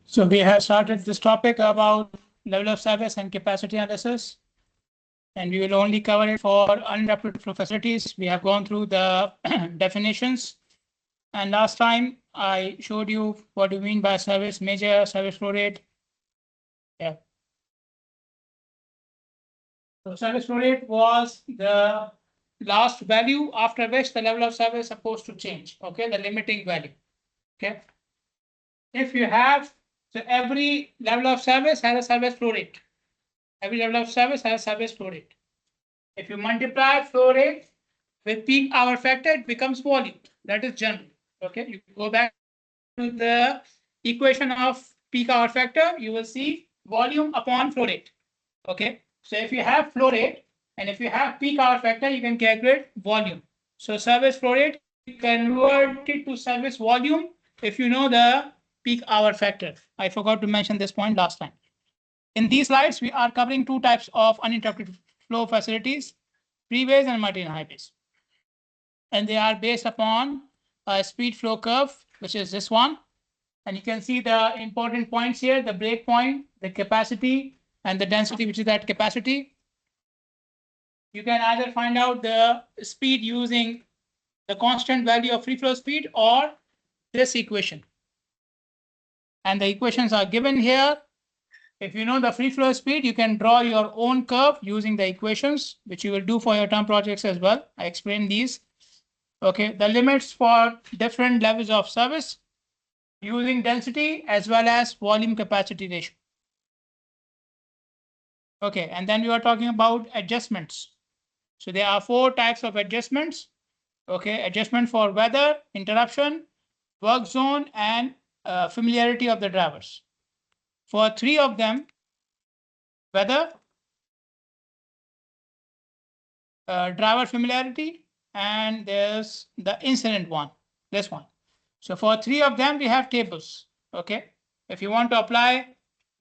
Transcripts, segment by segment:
So we have started this topic about level of service and capacity analysis, and we will only cover it for uninterrupted flow facilities. We have gone through the definitions, and last time I showed you what do you mean by service measure, service flow rate. Yeah. So service flow rate was the last value after which the level of service is supposed to change. Okay, the limiting value. Okay. If you have, so every level of service has a service flow rate. Every level of service has a service flow rate. If you multiply flow rate with peak hour factor, it becomes volume. That is general. Okay, you go back to the equation of peak hour factor, you will see volume upon flow rate. Okay, so if you have flow rate and if you have peak hour factor, you can calculate volume. So service flow rate, you convert it to service volume if you know the peak hour factor. I forgot to mention this point last time. In these slides, we are covering two types of uninterrupted flow facilities, freeways and marine highways. And they are based upon a speed flow curve, which is this one. And you can see the important points here, the break point, the capacity, and the density, which is that capacity. You can either find out the speed using the constant value of free flow speed or this equation. And the equations are given here. If you know the free flow speed, you can draw your own curve using the equations, which you will do for your term projects as well. I explained these. Okay, the limits for different levels of service using density as well as volume capacity ratio. Okay, and then we are talking about adjustments. So there are four types of adjustments. Okay, adjustment for weather, interruption, work zone, and familiarity of the drivers. For three of them, weather, driver familiarity, and there's the incident one, this one. So for three of them, we have tables. Okay, if you want to apply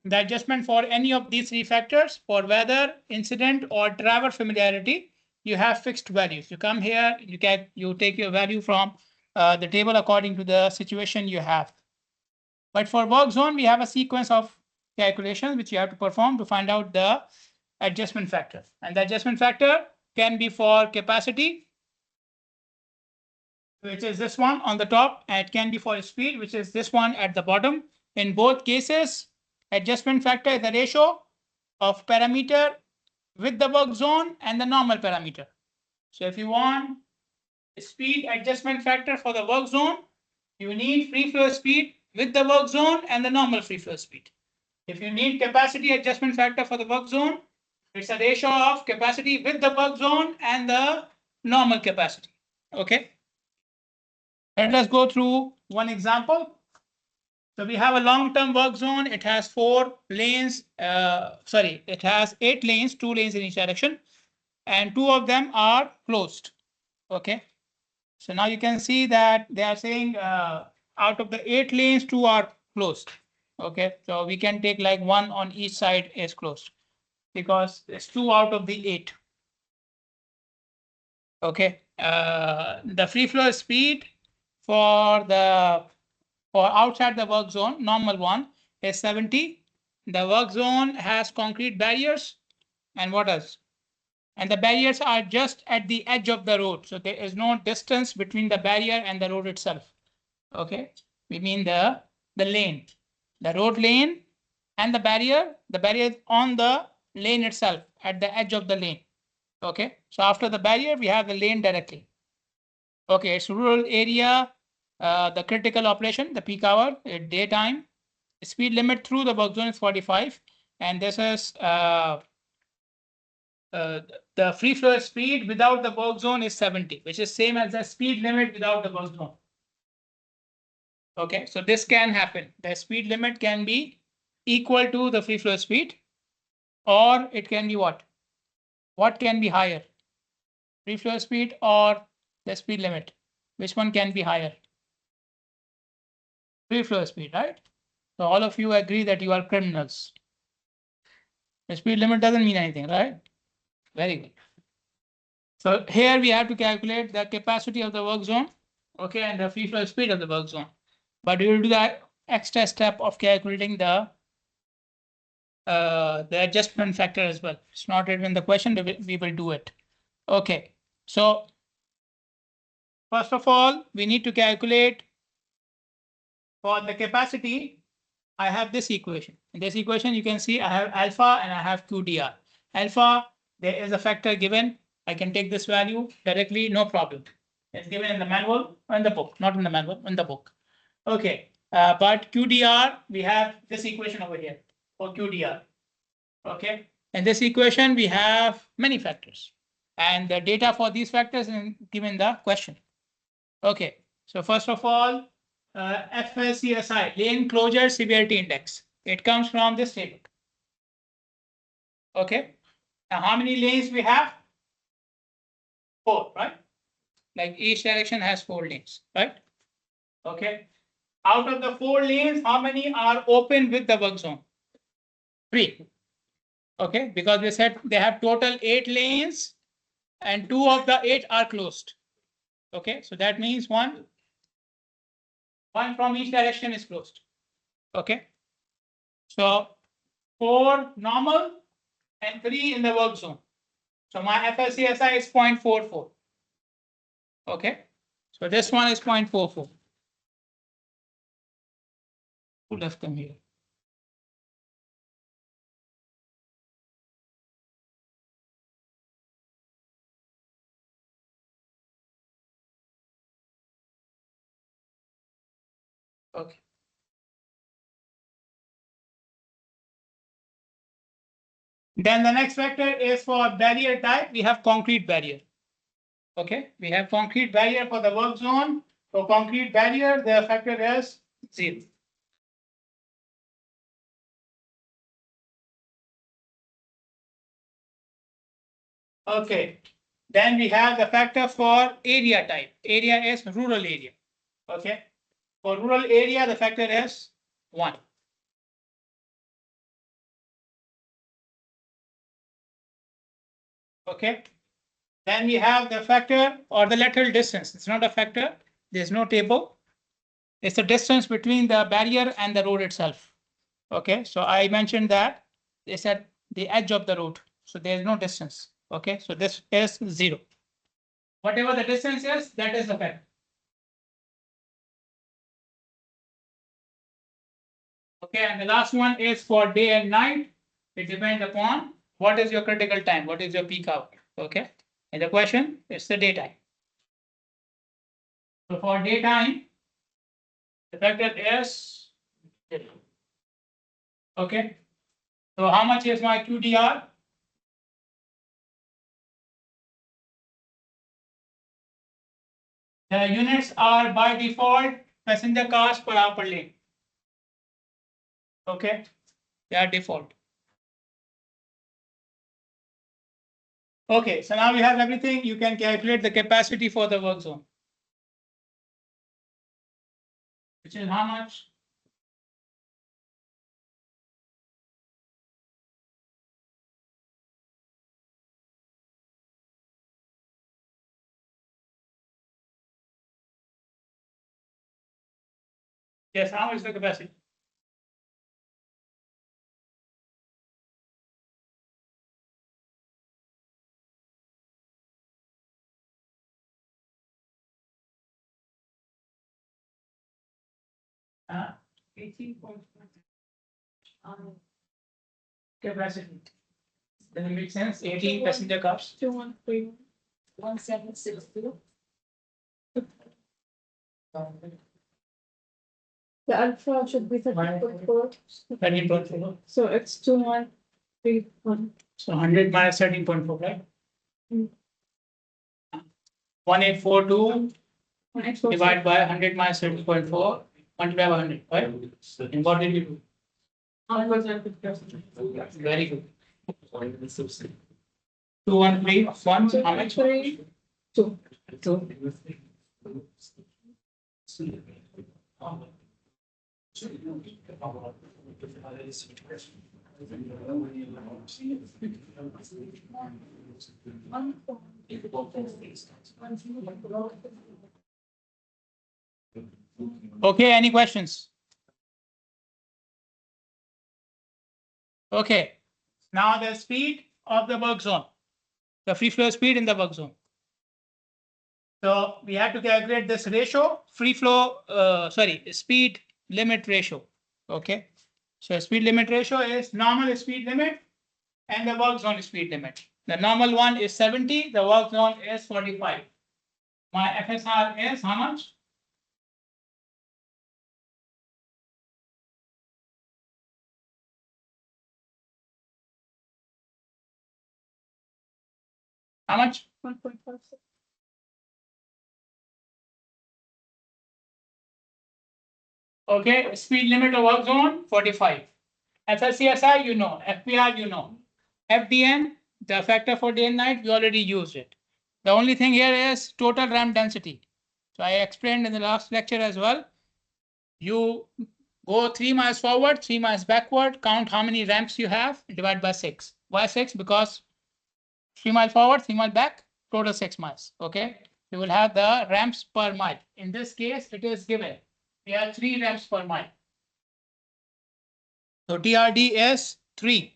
the adjustment for any of these three factors, for weather, incident, or driver familiarity, you have fixed values. You come here, you take your value from the table according to the situation you have. But for work zone, we have a sequence of calculations which you have to perform to find out the adjustment factor. And the adjustment factor can be for capacity, which is this one on the top, and it can be for speed, which is this one at the bottom. In both cases, adjustment factor is the ratio of parameter with the work zone and the normal parameter. So if you want speed adjustment factor for the work zone, you need free flow speed with the work zone and the normal free flow speed. If you need capacity adjustment factor for the work zone, it's a ratio of capacity with the work zone and the normal capacity. Okay. Let us go through one example. So we have a long-term work zone. It has 4 lanes. It has 8 lanes, 2 lanes in each direction, and 2 of them are closed. Okay. So now you can see that they are saying out of the 8 lanes, 2 are closed. Okay. So we can take like 1 on each side is closed because it's 2 out of the 8. Okay. The free flow speed for outside the work zone, normal one, is 70. The work zone has concrete barriers, and what else? And the barriers are just at the edge of the road, so there is no distance between the barrier and the road itself. Okay, we mean the lane, the road lane, and the barrier. The barrier is on the lane itself, at the edge of the lane. Okay, so after the barrier, we have the lane directly. Okay, it's rural area. The critical operation, the peak hour, daytime, speed limit through the work zone is 45, and this is the free flow speed without the work zone is 70, which is same as the speed limit without the work zone. Okay, so this can happen. The speed limit can be equal to the free flow speed, or it can be what? What can be higher? Free flow speed or the speed limit? Which one can be higher? Free flow speed, right? So all of you agree that you are criminals. The speed limit doesn't mean anything, right? Very good. So here we have to calculate the capacity of the work zone. okay, and the free flow speed of the work zone. But we will do that extra step of calculating the adjustment factor as well. It's not written in the question, we will do it. Okay, so first of all, we need to calculate for the capacity. I have this equation. In this equation, you can see I have alpha and I have QDR. Alpha, there is a factor given. I can take this value directly, no problem. It's given in the manual or in the book, not in the manual, in the book. Okay, but QDR, we have this equation over here for QDR. Okay, in this equation, we have many factors, and the data for these factors is given the question. Okay, so first of all, FSCSI, lane closure severity index. It comes from this table. Okay, now how many lanes we have? 4, right? Like each direction has 4 lanes, right? Okay, out of the 4 lanes, how many are open with the work zone? 3. Okay, because we said they have total 8 lanes and 2 of the 8 are closed. Okay, so that means one from each direction is closed. Okay, so 4 normal and 3 in the work zone. So my FSCSI is 0.44. Okay, so this one is 0.44. Who left them here? Okay. Then the next factor is for barrier type. We have concrete barrier. Okay, we have concrete barrier for the work zone. For concrete barrier, the factor is 0. Okay, then we have the factor for area type. Area is rural area. Okay, for rural area, the factor is 1. Okay, then we have the factor or the lateral distance. It's not a factor. There's no table. It's the distance between the barrier and the road itself. Okay, so I mentioned that it's at the edge of the road. So there's no distance. Okay, so this is 0. Whatever the distance is, that is the factor. Okay, and the last one is for day and night. It depends upon what is your critical time, what is your peak hour. Okay, and the question is the daytime. So for daytime, the factor is 0. Okay, so how much is my QDR? The units are by default passenger cars per hour per lane. Okay, they are default. Okay, so now we have everything. You can calculate the capacity for the work zone, which is how much? Yes, how much is the capacity? Uh, 18.5. Capacity. Does it make sense? 18 passenger cars. 2131762. The alpha should be 13.4. 13.4. So it's 2131. So 100 minus 13.4, right? Mm. 1842 divided by 100 minus 13.4 multiplied by 100, right? And what did you do? Very good. 213 1, how much? 2. 2. Okay, any questions? Okay, now the speed of the work zone, the free flow speed in the work zone. So we have to calculate this ratio, speed limit ratio. Okay, so speed limit ratio is normal speed limit and the work zone speed limit. The normal one is 70, the work zone is 45. My FSR is how much? How much? 1.56. Okay, speed limit of work zone 45. FSCSI, you know. FPR, you know. FDN, the factor for day and night, we already used it. The only thing here is total ramp density. So I explained in the last lecture as well. You go 3 miles forward, 3 miles backward, count how many ramps you have, divide by 6. Why 6? Because 3 miles forward, 3 miles back, total 6 miles. Okay. You will have the ramps per mile. In this case, it is given. There are 3 ramps per mile. So TRD is 3.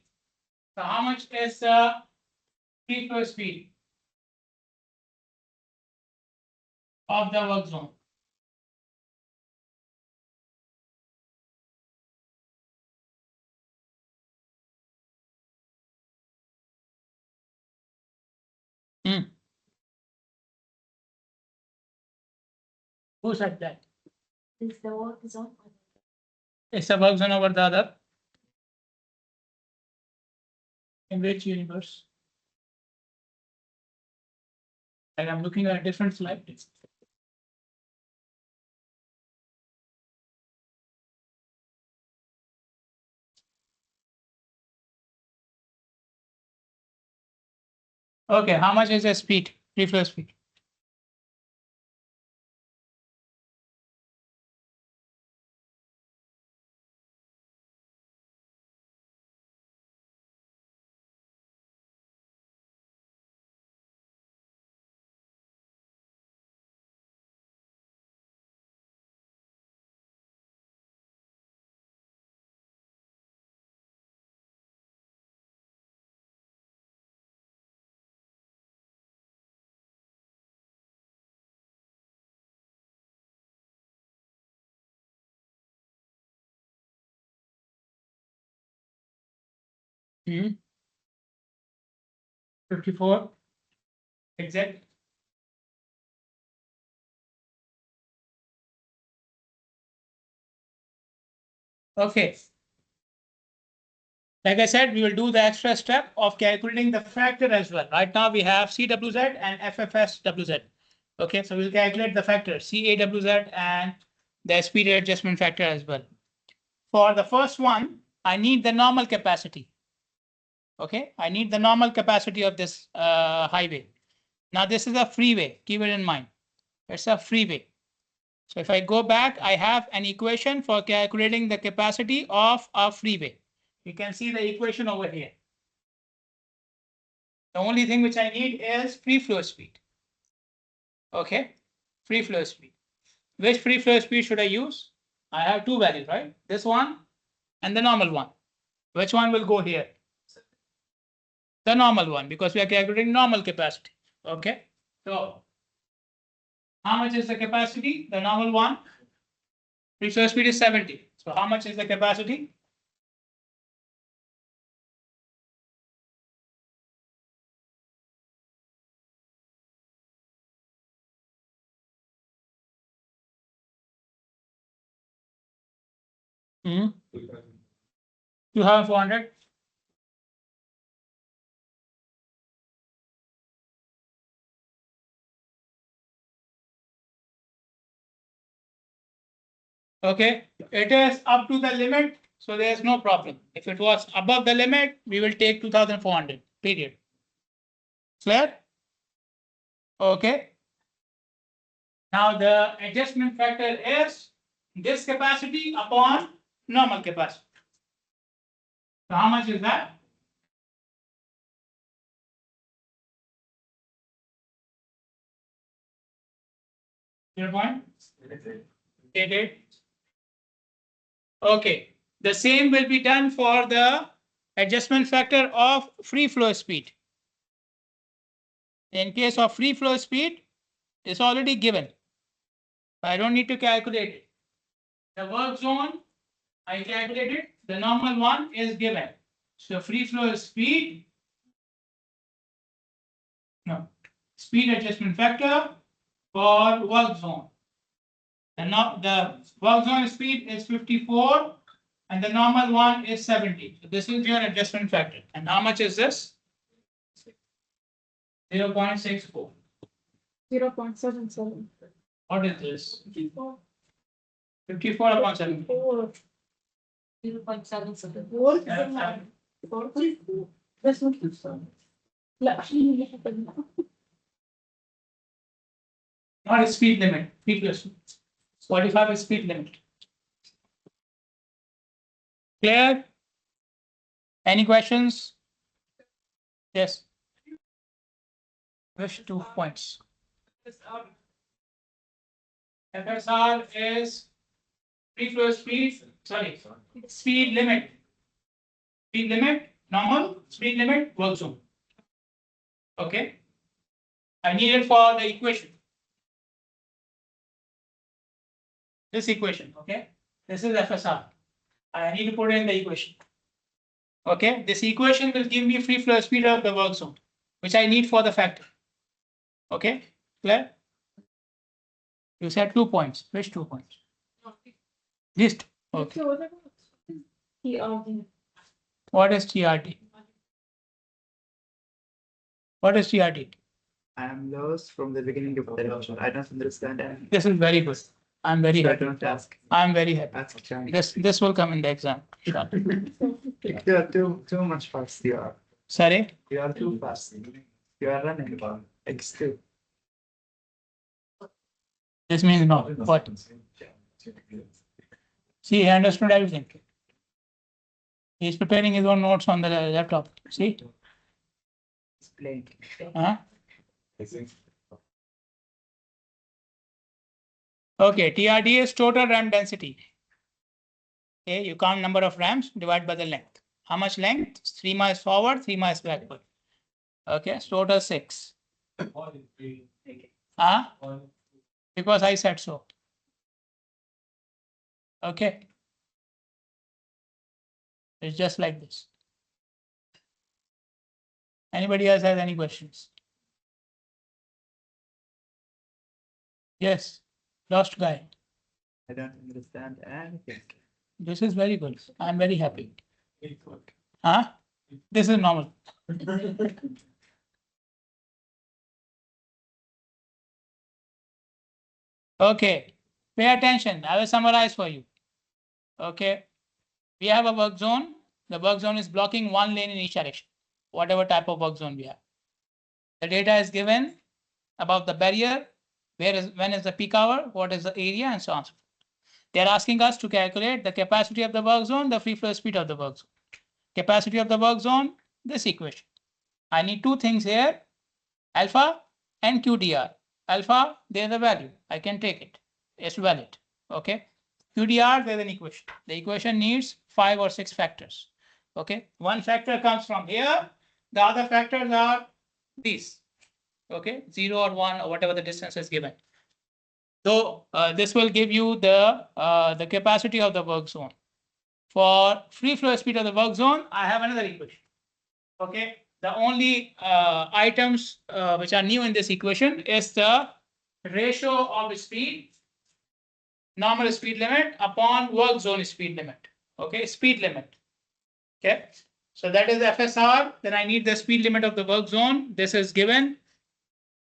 So how much is the free flow speed of the work zone? Who said that? Is the work zone? It's a work zone over the other. In which universe? Like I'm looking at a different slide. Okay, how much is the speed? Free flow speed. Hmm. 54. Exact. Okay. Like I said, we will do the extra step of calculating the factor as well. Right now we have CWZ and FFSWZ. Okay, so we'll calculate the factor CAWZ and the speed adjustment factor as well. For the first one, I need the normal capacity. Okay, I need the normal capacity of this highway. Now this is a freeway, keep it in mind. It's a freeway. So if I go back, I have an equation for calculating the capacity of a freeway. You can see the equation over here. The only thing which I need is free flow speed. Okay, free flow speed. Which free flow speed should I use? I have 2 values, right? This one and the normal one. Which one will go here? The normal one, because we are calculating normal capacity. Okay, so how much is the capacity? The normal one. Free flow speed is 70. So how much is the capacity? Mm -hmm. 2,400. Okay, it is up to the limit, so there is no problem. If it was above the limit, we will take 2,400, period. Clear? Okay. Now the adjustment factor is this capacity upon normal capacity. So how much is that? Your point? Get it? Okay. The same will be done for the adjustment factor of free flow speed. In case of free flow speed, it's already given. I don't need to calculate it. The work zone, I calculated. The normal one is given. So free flow speed, no, speed adjustment factor for work zone. And now the work zone speed is 54 and the normal one is 70. So this is your adjustment factor. And how much is this? 0.64. 0.77. What is this? 54 upon 70. 0.77. Yeah, بس ممكن لا عشان اللي حطينا not a speed limit. Speed plus 45 is speed limit. Clear? Any questions? Yes. Which 2 points? FSR is free flow speed, sorry, speed limit. Speed limit, normal, speed limit, work zone. Okay. I need it for the equation. This equation, okay. This is FSR. I need to put it in the equation. Okay, this equation will give me free flow speed of the work zone, which I need for the factor. Okay, clear? You said 2 points. Which 2 points? List. Okay. TRD. What is TRD? What is TRD? I am lost from the beginning of the lecture. I don't understand anything. This is very good. I'm very So I happy. don't ask. I'm very happy. Ask China. This will come in the exam. Sure. You are too much fast. You are. Sorry. You are too fast. You are running. X2. This means no. What? See, he understood everything. He's preparing his own notes on the laptop. See? Explain. Huh? Okay, TRD is total ram density. Okay, you count number of rams, divide by the length. How much length? 3 miles forward, 3 miles backward. Okay, so total 6. Huh? Because I said so. Okay. It's just like this. Anybody else has any questions? Yes, lost guy. I don't understand anything. This is very good. I'm very happy. Huh? This is normal. Okay, pay attention. I will summarize for you. Okay, we have a work zone. The work zone is blocking one lane in each direction, whatever type of work zone we have. The data is given about the barrier, when is the peak hour, what is the area, and so on. They are asking us to calculate the capacity of the work zone, the free flow speed of the work zone. Capacity of the work zone, this equation. I need 2 things here, alpha and QDR. Alpha, there's a value. I can take it. It's valid. Okay. QDR, there's an equation. The equation needs 5 or 6 factors. Okay. One factor comes from here. The other factors are these. Okay. 0 or 1 or whatever the distance is given. So this will give you the capacity of the work zone. For free flow speed of the work zone, I have another equation. Okay. The only items which are new in this equation is the ratio of speed, normal speed limit upon work zone speed limit. Okay, speed limit. Okay, so that is FSR. Then I need the speed limit of the work zone. This is given.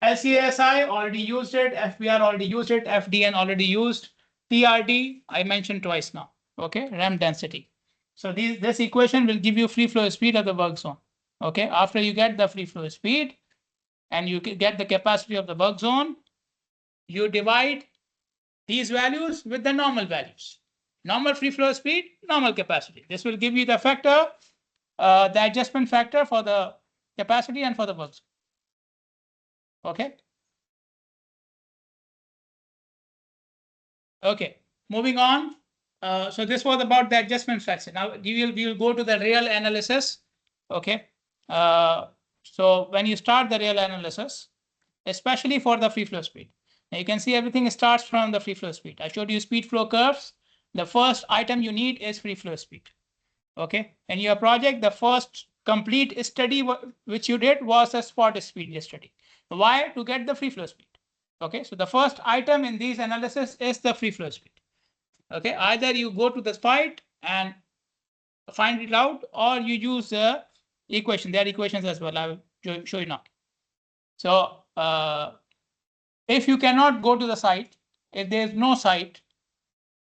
LCSI already used it. FBR already used it. FDN already used. TRD I mentioned twice now. Okay, ram density. So this equation will give you free flow speed of the work zone. Okay, after you get the free flow speed and you get the capacity of the work zone, you divide these values with the normal values. Normal free flow speed, normal capacity. This will give you the factor, the adjustment factor for the capacity and for the work zone. Okay. Okay. moving on. So this was about the adjustment fraction. Now we will go to the real analysis. Okay. So when you start the real analysis, especially for the free flow speed, now you can see everything starts from the free flow speed. I showed you speed flow curves. The first item you need is free flow speed. Okay. In your project, the first complete study which you did was a spot speed study. Why? To get the free flow speed. Okay. So the first item in these analysis is the free flow speed. Okay. Either you go to the site and find it out, or you use the equation. There are equations as well. I will show you now. So if you cannot go to the site, if there is no site,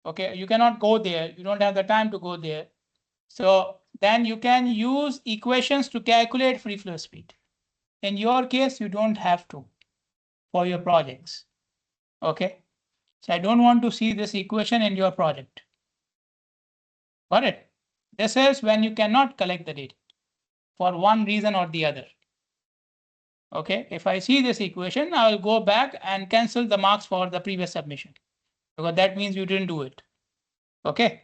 okay, you cannot go there. You don't have the time to go there. So then you can use equations to calculate free flow speed. In your case, you don't have to for your projects. Okay. So I don't want to see this equation in your project. Got it? This is when you cannot collect the data for one reason or the other. Okay. If I see this equation, I will go back and cancel the marks for the previous submission, because that means you didn't do it. Okay.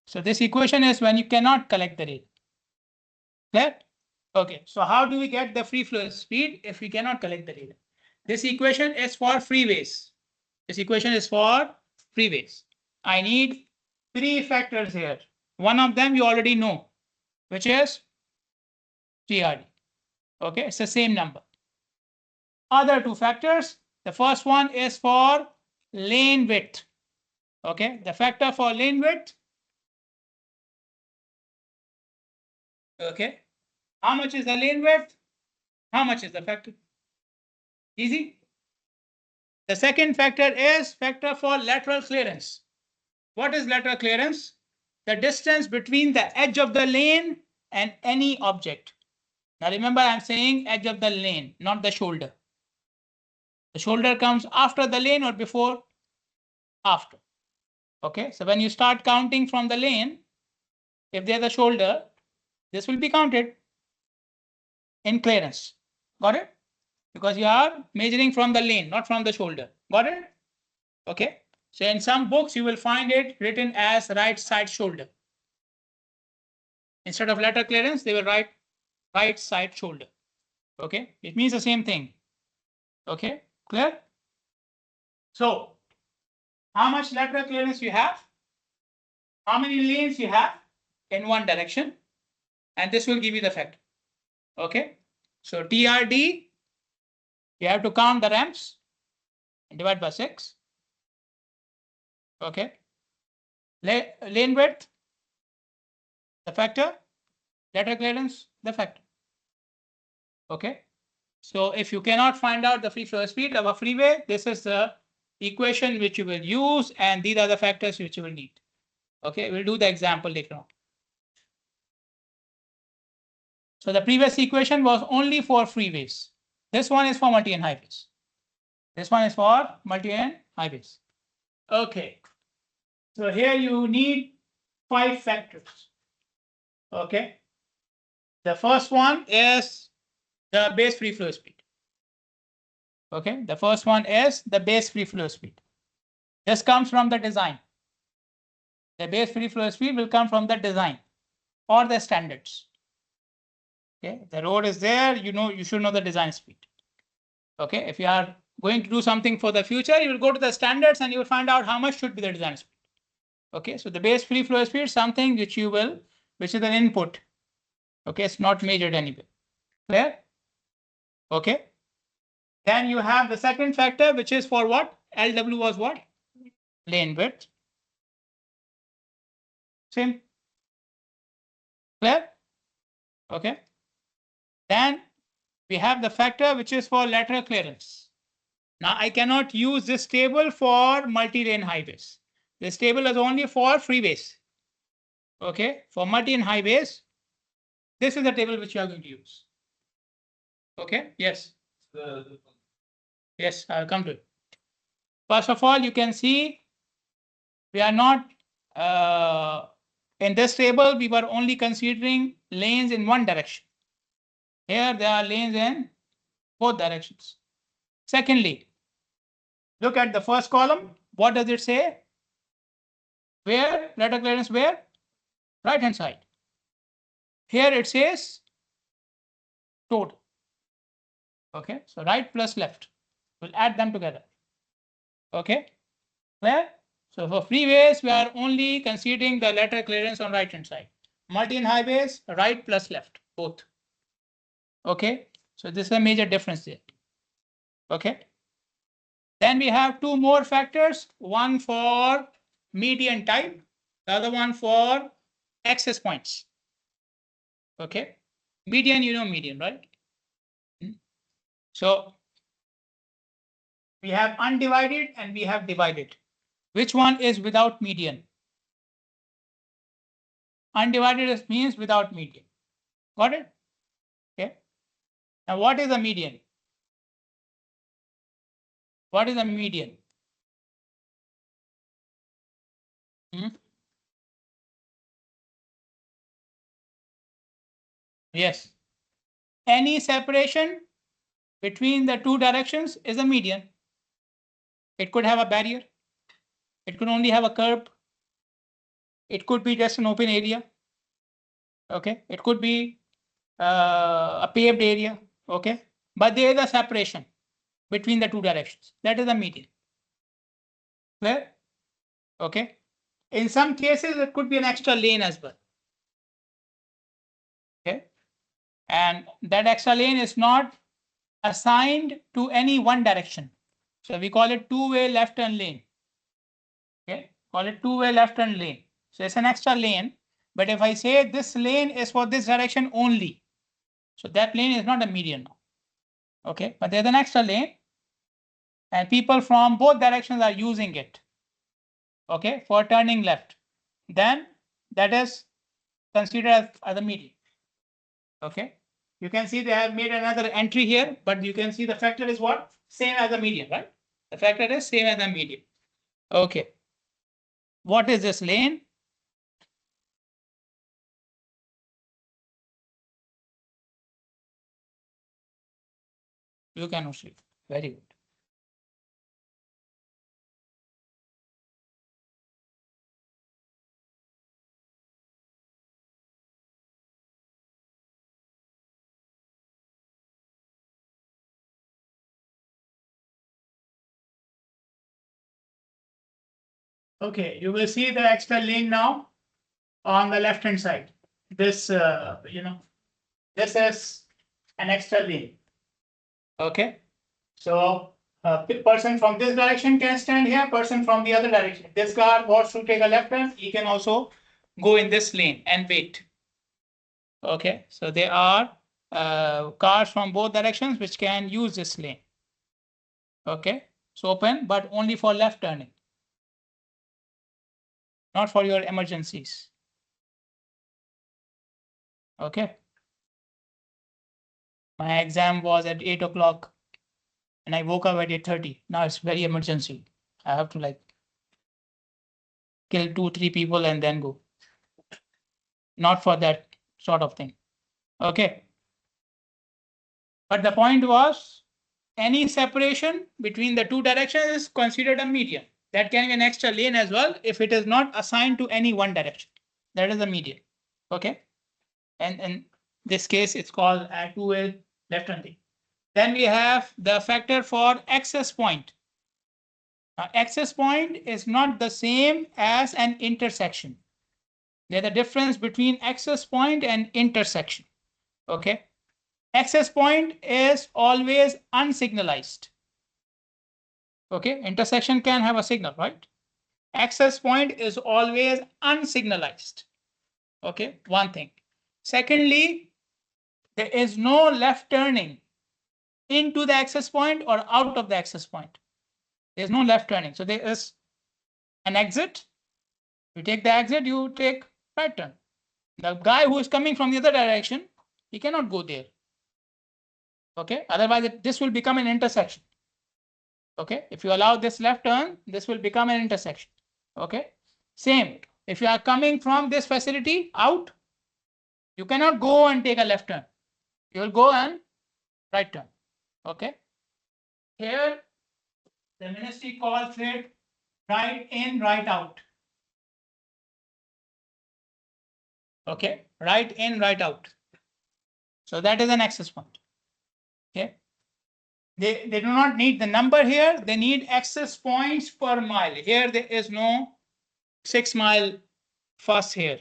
So this equation is when you cannot collect the data. Clear? Okay. So how do we get the free flow speed if we cannot collect the data? This equation is for freeways. This equation is for freeways. I need three factors here. One of them you already know, which is TRD. Okay, it's the same number. Other two factors. The first one is for lane width. Okay, the factor for lane width. Okay, how much is the lane width? How much is the factor? Easy. The second factor is factor for lateral clearance. What is lateral clearance? The distance between the edge of the lane and any object. Now remember, I'm saying edge of the lane, not the shoulder. The shoulder comes after the lane or before? After. Okay, so when you start counting from the lane, if there's a shoulder, this will be counted in clearance. Got it? Because you are measuring from the lane, not from the shoulder. Got it? Okay. So in some books, you will find it written as right side shoulder. Instead of lateral clearance, they will write right side shoulder. Okay. It means the same thing. Okay. Clear? So how much lateral clearance you have? How many lanes you have in one direction? And this will give you the factor. Okay. So TRD, you have to count the ramps and divide by 6. Okay. Lane width, the factor. Lateral clearance, the factor. Okay. So if you cannot find out the free flow speed of a freeway, this is the equation which you will use, and these are the factors which you will need. Okay, we'll do the example later on. So the previous equation was only for freeways. This one is for multi-lane highways. This one is for multi-lane highways. Okay. So here you need 5 factors. Okay. The first one is the base free flow speed. Okay. The first one is the base free flow speed. This comes from the design. The base free flow speed will come from the design or the standards. Okay. The road is there. You should know the design speed. Okay. If you are going to do something for the future, you will go to the standards and you will find out how much should be the design speed. Okay. So the base free flow speed is something which is an input. Okay. It's not measured anywhere. Clear? Okay. Then you have the second factor, which is for what? LW was what? Lane width. Same. Clear? Okay. Then we have the factor which is for lateral clearance. Now I cannot use this table for multi-lane highways. This table is only for freeways. Okay. For multi-lane highways, this is the table which you are going to use. Okay. Yes. Yes, I'll come to it. First of all, you can see we are not in this table, we were only considering lanes in one direction. Here there are lanes in both directions. Secondly, look at the first column. What does it say? Where lateral clearance where? Right hand side. Here it says total. Okay, so right plus left. We'll add them together. Okay, clear? So for freeways, we are only considering the lateral clearance on right hand side. Multi and highways, right plus left, both. Okay, so this is a major difference there. Okay. Then we have two more factors, one for median type, the other one for access points. Okay, median, you know median, right? So we have undivided and we have divided. Which one is without median? Undivided means without median. Got it? Okay. Now what is a median? What is a median? Hmm? Yes. Any separation between the two directions is a median. It could have a barrier. It could only have a curb. It could be just an open area. Okay. It could be a paved area. Okay. But there is a separation between the two directions. That is a median. Clear? Okay. In some cases, it could be an extra lane as well. Okay. And that extra lane is not assigned to any one direction. So we call it two-way left turn lane. Okay. Call it two-way left turn lane. So it's an extra lane. But if I say this lane is for this direction only, so that lane is not a median now. Okay. But there's an extra lane and people from both directions are using it. Okay. For turning left. Then that is considered as a median. Okay. You can see they have made another entry here, but you can see the factor is what? Same as the median, right? The factor is same as the median. Okay. What is this lane? You cannot see. Very good. Okay, you will see the extra lane now on the left hand side. This, this is an extra lane. Okay, so person from this direction can stand here, person from the other direction. This car wants to take a left turn, he can also go in this lane and wait. Okay, so there are cars from both directions which can use this lane. Okay, it's open, but only for left turning, not for your emergencies. Okay. My exam was at 8 o'clock and I woke up at 8:30. Now it's very emergency. I have to like kill 2, 3 people and then go. Not for that sort of thing. Okay. But the point was any separation between the two directions is considered a median. That can be an extra lane as well if it is not assigned to any one direction. That is a median. Okay. And in this case, it's called a two-way left turn lane. Then we have the factor for access point. Now, access point is not the same as an intersection. There's a difference between access point and intersection. Okay. Access point is always unsignalized. Okay. Intersection can have a signal, right? Access point is always unsignalized. Okay. One thing. Secondly, there is no left turning into the access point or out of the access point. There's no left turning. So there is an exit. You take the exit, you take right turn. The guy who is coming from the other direction, he cannot go there. Okay, otherwise this will become an intersection. Okay, if you allow this left turn, this will become an intersection. Okay, same. If you are coming from this facility out, you cannot go and take a left turn. You will go and right turn. Okay, here the ministry calls it right in, right out. Okay, right in, right out. So that is an access point. Okay. They do not need the number here. They need access points per mile. Here there is no 6 mile fuss here.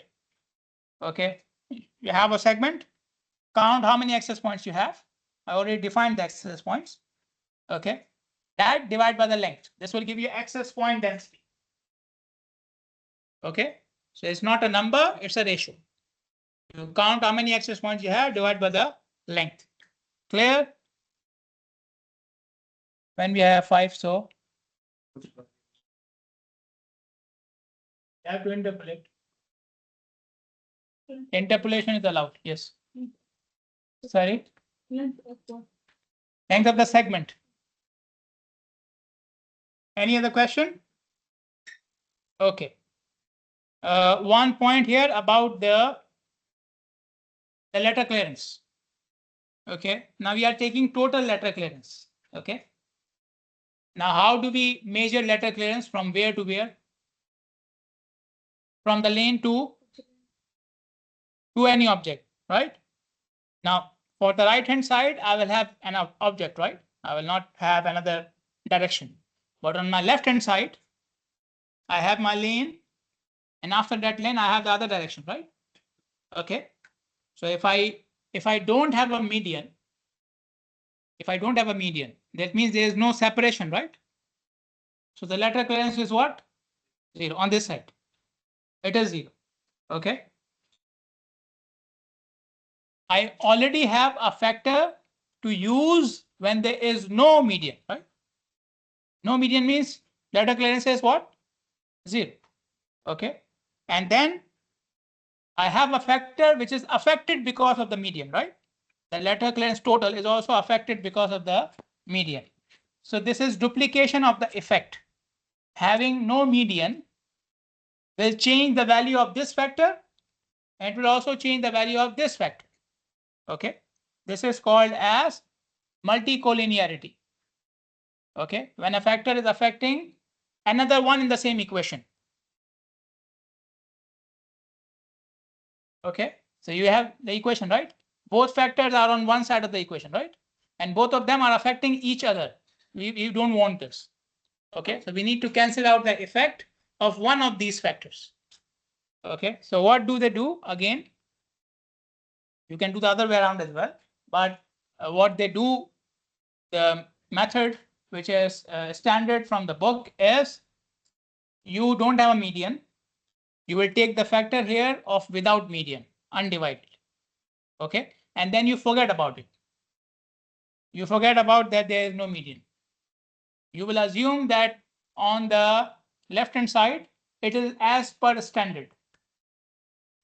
Okay. You have a segment. Count how many access points you have. I already defined the access points. Okay. That divide by the length. This will give you access point density. Okay. So it's not a number, it's a ratio. You count how many access points you have, divide by the length. Clear? When we have 5, so you have to interpolate. Interpolation is allowed. Yes. Sorry. Length of what? Length of the segment. Any other question? Okay. One point here about the letter clearance. Okay. Now we are taking total letter clearance. Okay. Now how do we measure letter clearance from where to where? From the lane to any object, right? Now for the right hand side, I will have an object, right? I will not have another direction. But on my left hand side, I have my lane, and after that lane, I have the other direction, right? Okay. So if I don't have a median, that means there is no separation, right? So the letter clearance is what? 0 on this side. It is 0. Okay. I already have a factor to use when there is no median, right? No median means letter clearance is what? 0. Okay. And then I have a factor which is affected because of the median, right? The letter clearance total is also affected because of the median. So this is duplication of the effect. Having no median will change the value of this factor, and it will also change the value of this factor. Okay. This is called as multicollinearity. Okay. When a factor is affecting another one in the same equation. Okay. So you have the equation, right? Both factors are on one side of the equation, right? And both of them are affecting each other. We don't want this. Okay. So we need to cancel out the effect of one of these factors. Okay. So what do they do? Again, you can do the other way around as well. But what they do, the method which is standard from the book is you don't have a median. You will take the factor here of without median, undivided. Okay. And then you forget about it. You forget about that there is no median. You will assume that on the left hand side, it is as per standard.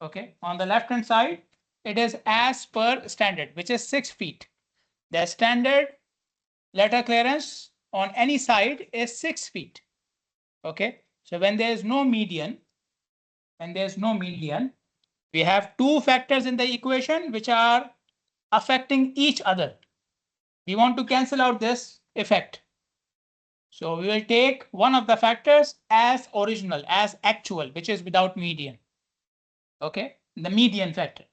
Okay. On the left hand side, it is as per standard, which is 6 feet. The standard letter clearance on any side is 6 feet. Okay. So when there is no median, we have two factors in the equation which are affecting each other. We want to cancel out this effect. So we will take one of the factors as original, as actual, which is without median. Okay, the median factor.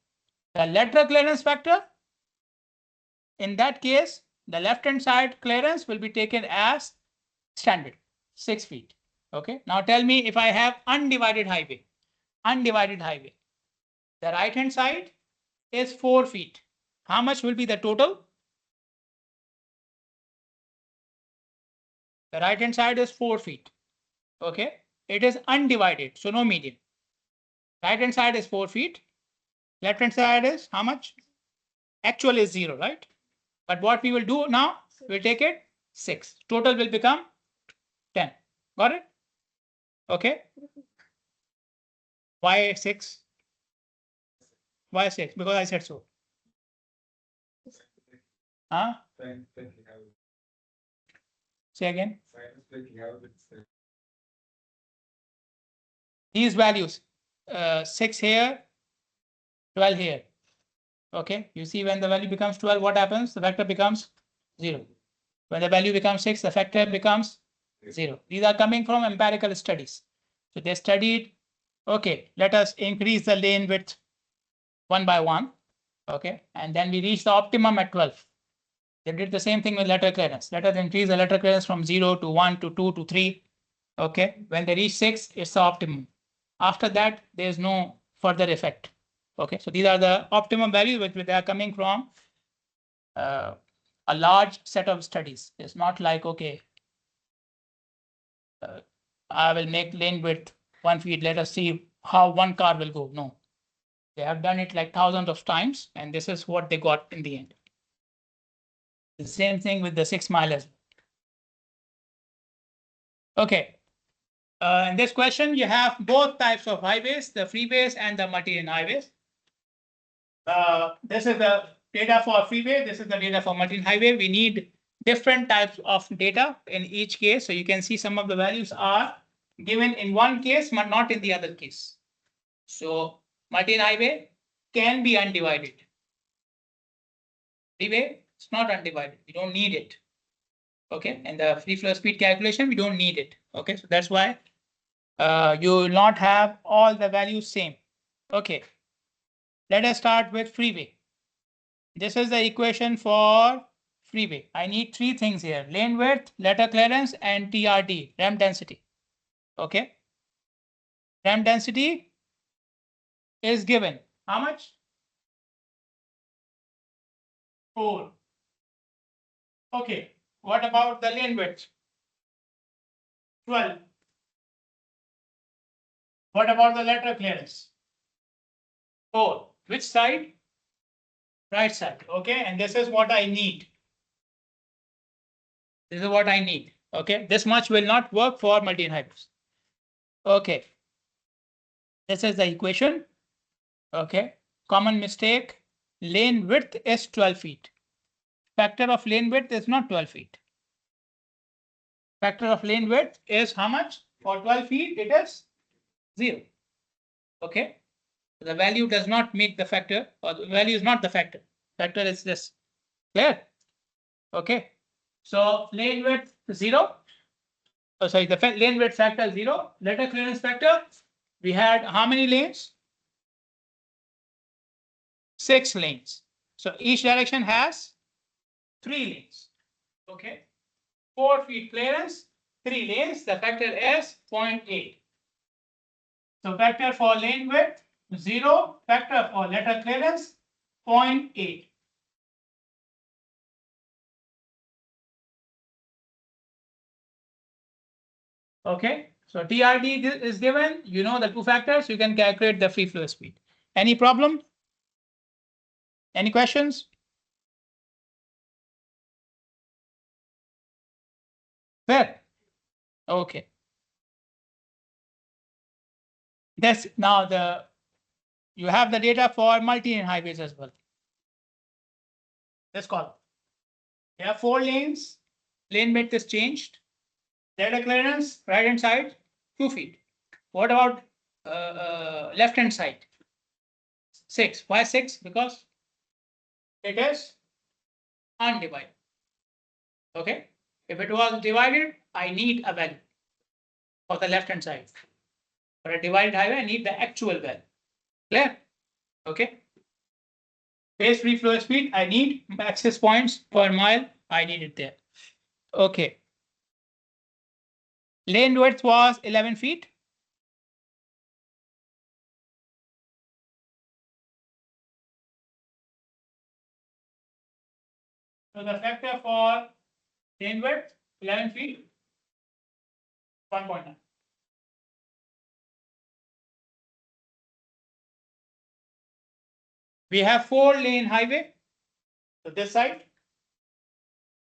The letter clearance factor, in that case, the left hand side clearance will be taken as standard, 6 feet. Okay, now tell me if I have undivided highway. The right hand side is 4 feet. How much will be the total? The right hand side is 4 feet. Okay, it is undivided, so no median. Right hand side is 4 feet. Left hand side is how much? Actual is 0, right? But what we will do now, we'll take it 6. Total will become 10. Got it? Okay. Why 6? Why 6? Because I said so. Huh? Say again. These values, 6 here, 12 here. Okay. You see when the value becomes 12, what happens? The factor becomes 0. When the value becomes 6, the factor becomes 0. These are coming from empirical studies. So they studied, okay, let us increase the lane width one by one. Okay, and then we reach the optimum at 12. They did the same thing with letter clearance. Let us increase the letter clearance from 0 to 1 to 2 to 3. Okay, when they reach 6, it's the optimum. After that, there is no further effect. Okay, so these are the optimum values which they are coming from a large set of studies. It's not like, okay, I will make lane width 1 feet. Let us see how one car will go. No, they have done it like thousands of times, and this is what they got in the end. The same thing with the 6 milers. Okay. In this question, you have both types of highways, the freeways and the multi-lane highways. This is the data for freeway. This is the data for multi-lane highway. We need different types of data in each case. So you can see some of the values are given in one case, but not in the other case. So multi-lane highway can be undivided. Freeway, it's not undivided. We don't need it. Okay, and the free flow speed calculation, we don't need it. Okay, so that's why you will not have all the values same. Okay, let us start with freeway. This is the equation for freeway. I need three things here: lane width, letter clearance, and TRD, ram density. Okay, ram density is given. How much? 4. Okay, what about the lane width? 12. What about the letter clearance? 4. Which side? Right side. Okay, and this is what I need. This is what I need. Okay, this much will not work for multi-lane highways. Okay, this is the equation. Okay, common mistake. Lane width is 12 feet. Factor of lane width is not 12 feet. Factor of lane width is how much? For 12 feet, it is 0. Okay, the value does not make the factor, or the value is not the factor. Factor is this. Clear? Okay, so lane width 0. Oh, sorry, the lane width factor 0. Letter clearance factor, we had how many lanes? 6 lanes. So each direction has 3 lanes. Okay, 4 feet clearance, 3 lanes. The factor is 0.8. So factor for lane width 0. Factor for letter clearance 0.8. Okay, so TRD is given. You know the two factors. You can calculate the free flow speed. Any problem? Any questions? Fair. Okay. This now you have the data for multi-lane highways as well. This column. You have 4 lanes. Lane width is changed. Letter clearance, right hand side, 2 feet. What about left hand side? 6. Why 6? Because it is undivided. Okay. If it was divided, I need a value for the left hand side. For a divided highway, I need the actual value. Clear? Okay. Base free flow speed, I need access points per mile. I need it there. Okay. Lane width was 11 feet. So the factor for lane width, 11 feet, 1.9. We have 4 lane highway. So this side.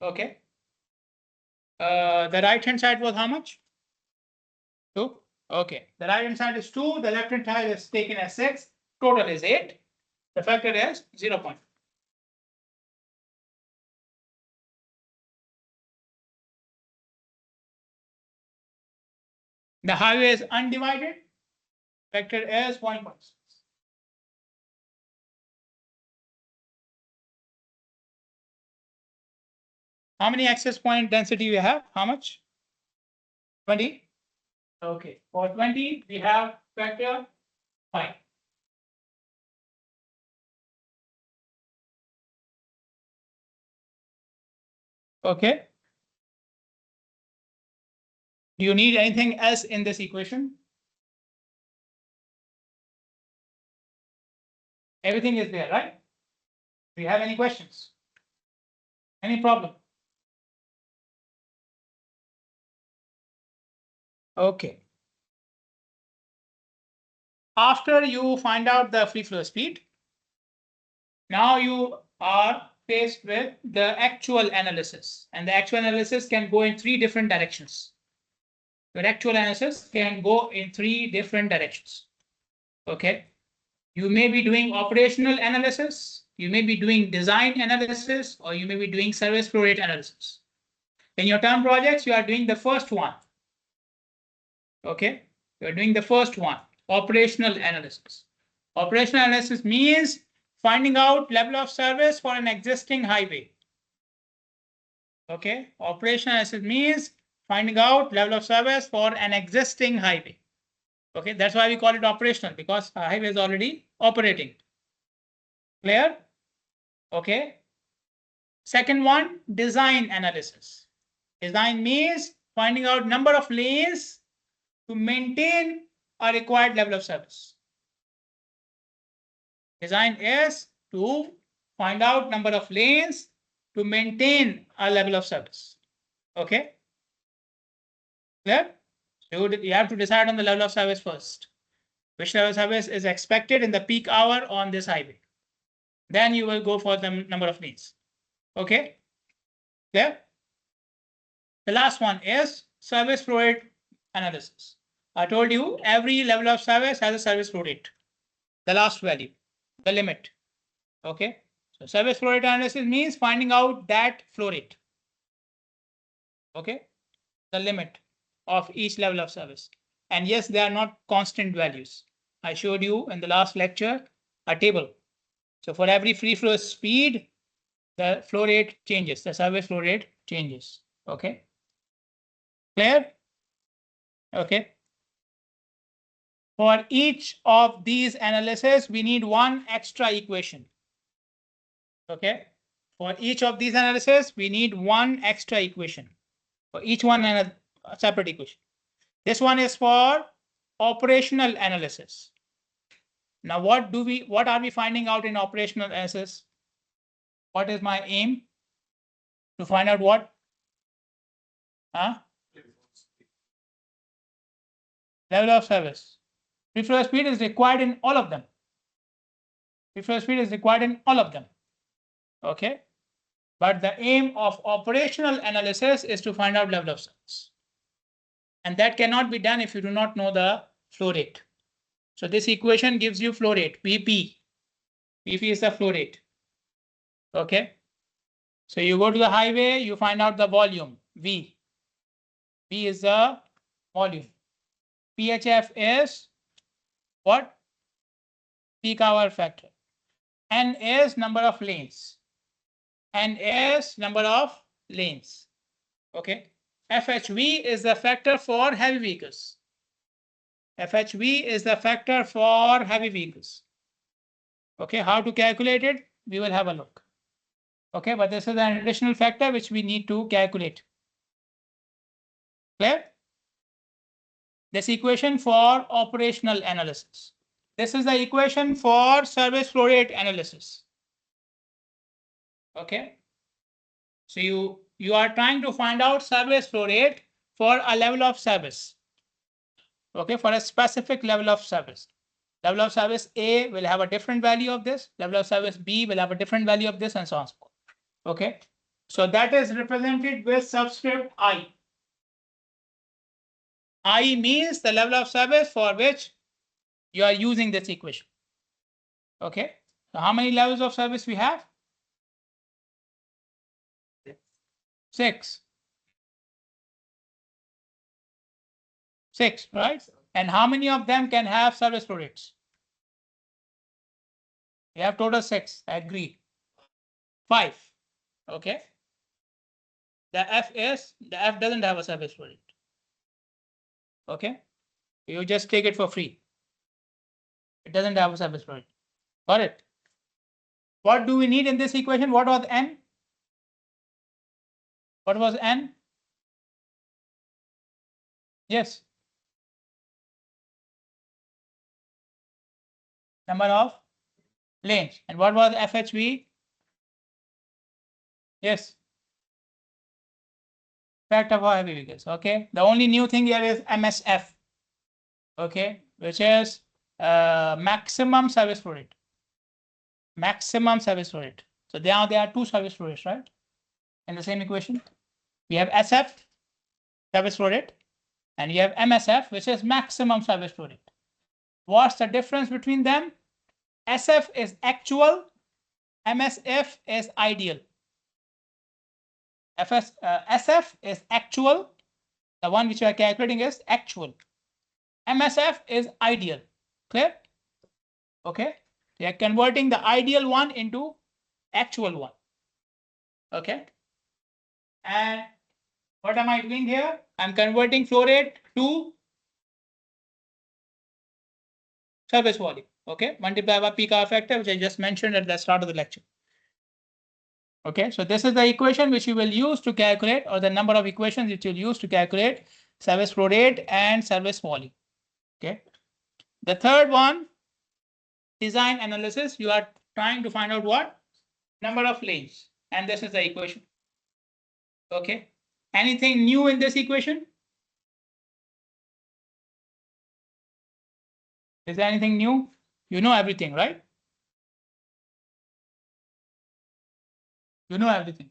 Okay. The right hand side was how much? 2. Okay. The right hand side is 2. The left hand side is taken as 6. Total is 8. The factor is 0. The highway is undivided. Factor is 0.6. How many access point density we have? How much? 20. Okay. For 20, we have factor 5. Okay. Do you need anything else in this equation? Everything is there, right? Do you have any questions? Any problem? Okay. After you find out the free flow speed, now you are faced with the actual analysis, and the actual analysis can go in three different directions. Your actual analysis can go in three different directions. Okay. You may be doing operational analysis, you may be doing design analysis, or you may be doing service flow rate analysis. In your term projects, you are doing the first one. Okay, you are doing the first one, operational analysis. Operational analysis means finding out level of service for an existing highway. Okay, operational analysis means finding out level of service for an existing highway. Okay, that's why we call it operational, because a highway is already operating. Clear? Okay. Second one, design analysis. Design means finding out number of lanes to maintain a required level of service. Design is to find out number of lanes to maintain a level of service. Okay. Clear? You have to decide on the level of service first. Which level of service is expected in the peak hour on this highway? Then you will go for the number of lanes. Okay. Clear? The last one is service flow rate analysis. I told you every level of service has a service flow rate. The last value, the limit. Okay. So service flow rate analysis means finding out that flow rate. Okay. The limit of each level of service. And yes, they are not constant values. I showed you in the last lecture a table. So for every free flow speed, the flow rate changes, the service flow rate changes. Okay. Clear? Okay. For each of these analysis, we need one extra equation. Okay. For each of these analysis, we need one extra equation. For each one and a separate equation. This one is for operational analysis. Now, what are we finding out in operational analysis? What is my aim? To find out what? Level of service. Free flow speed is required in all of them. Free flow speed is required in all of them. Okay. But the aim of operational analysis is to find out level of service. And that cannot be done if you do not know the flow rate. So this equation gives you flow rate, Vp. Vp is the flow rate. Okay. So you go to the highway, you find out the volume, V. V is the volume. PHF is what? Peak hour factor. N is number of lanes. N is number of lanes. Okay. FHV is the factor for heavy vehicles. FHV is the factor for heavy vehicles. Okay, how to calculate it? We will have a look. Okay, but this is an additional factor which we need to calculate. Clear? This equation for operational analysis. This is the equation for service flow rate analysis. Okay. So you are trying to find out service flow rate for a level of service. Okay, for a specific level of service. Level of service A will have a different value of this. Level of service B will have a different value of this, and so on and so forth. Okay. So that is represented with subscript I. I means the level of service for which you are using this equation. Okay. So how many levels of service we have? 6. 6, right? And how many of them can have service flow rates? We have total 6. I agree. 5. Okay. The F doesn't have a service flow rate. Okay. You just take it for free. It doesn't have a service flow rate. Got it? What do we need in this equation? What was N? What was N? Yes. Number of lanes. And what was FHV? Yes. Factor for heavy vehicles. Okay. The only new thing here is MSF. Okay. Which is maximum service flow rate. Maximum service flow rate. So there are two service flow rates, right? In the same equation. We have SF, service flow rate, and you have MSF, which is maximum service flow rate. What's the difference between them? SF is actual, MSF is ideal. SF is actual, the one which you are calculating is actual. MSF is ideal. Clear? Okay. You are converting the ideal one into actual one. Okay. And what am I doing here? I'm converting flow rate to service volume. Okay. Multiplied by peak hour factor, which I just mentioned at the start of the lecture. Okay. So this is the equation which you will use to calculate, or the number of equations which you'll use to calculate service flow rate and service volume. Okay. The third one, design analysis. You are trying to find out what? Number of lanes. And this is the equation. Okay. Anything new in this equation? Is there anything new? You know everything, right? You know everything.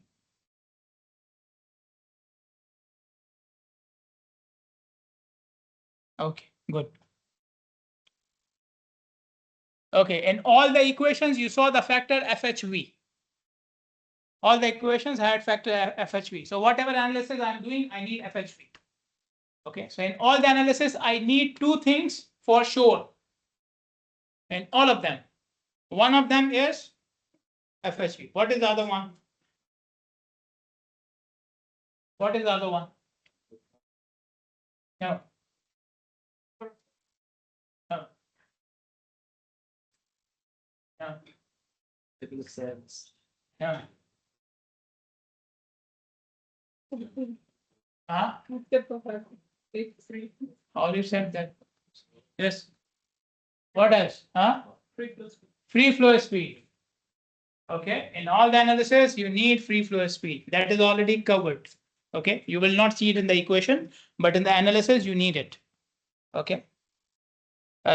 Okay, good. Okay, in all the equations, you saw the factor FHV. All the equations had factor FHV. So whatever analysis I'm doing, I need FHV. Okay, so in all the analysis, I need two things for sure. In all of them. One of them is FHV. What is the other one? What is the other one? No. No. No. Typical service. No. Huh? All you said that. Yes. What else? Huh? Free flow speed. Okay. In all the analysis, you need free flow speed. That is already covered. Okay. You will not see it in the equation, but in the analysis, you need it. Okay.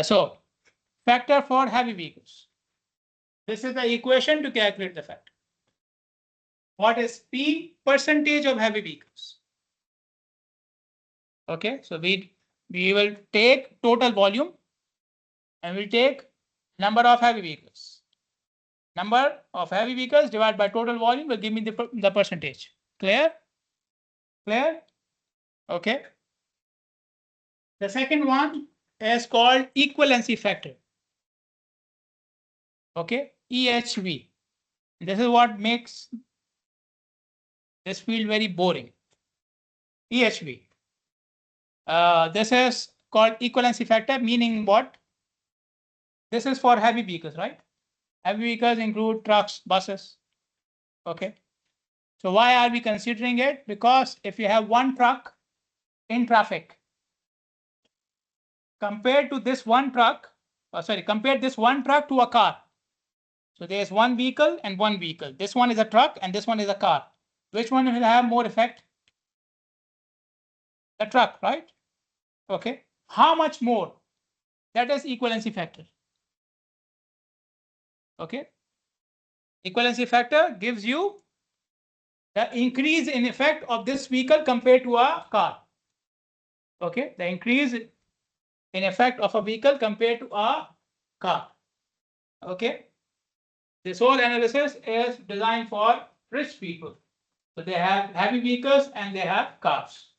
So factor for heavy vehicles. This is the equation to calculate the factor. What is P? Percentage of heavy vehicles. Okay. So we will take total volume and we'll take number of heavy vehicles. Number of heavy vehicles divided by total volume will give me the percentage. Clear? Clear? Okay. The second one is called equivalency factor. Okay. EHV. This is what makes this field very boring. EHV. This is called equivalency factor, meaning what? This is for heavy vehicles, right? Heavy vehicles include trucks, buses. Okay. So why are we considering it? Because if you have one truck in traffic, compare this one truck to a car. So there is one vehicle and one vehicle. This one is a truck and this one is a car. Which one will have more effect? The truck, right? Okay. How much more? That is equivalency factor. Okay. Equivalency factor gives you the increase in effect of this vehicle compared to a car. Okay. The increase in effect of a vehicle compared to a car. Okay. This whole analysis is designed for rich people. So they have heavy vehicles and they have cars.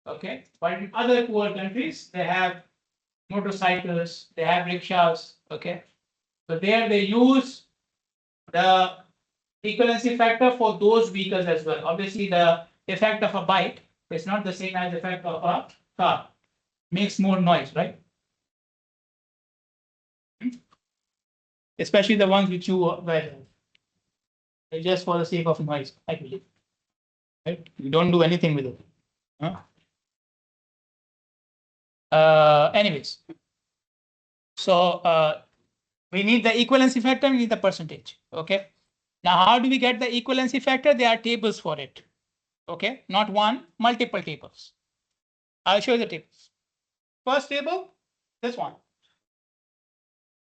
Okay. But in other poor countries, they have motorcycles, they have rickshaws. Okay. So there they use the equivalency factor for those vehicles as well. Obviously, the effect of a bike is not the same as the effect of a car. Makes more noise, right? Especially the ones which you wear, just for the sake of noise, I believe. right? You don't do anything with it. Huh? Anyways, so we need the equivalency factor, we need the percentage. Okay. Now, how do we get the equivalency factor? There are tables for it. Okay, not one, multiple tables. I'll show you the tables. First table, this one.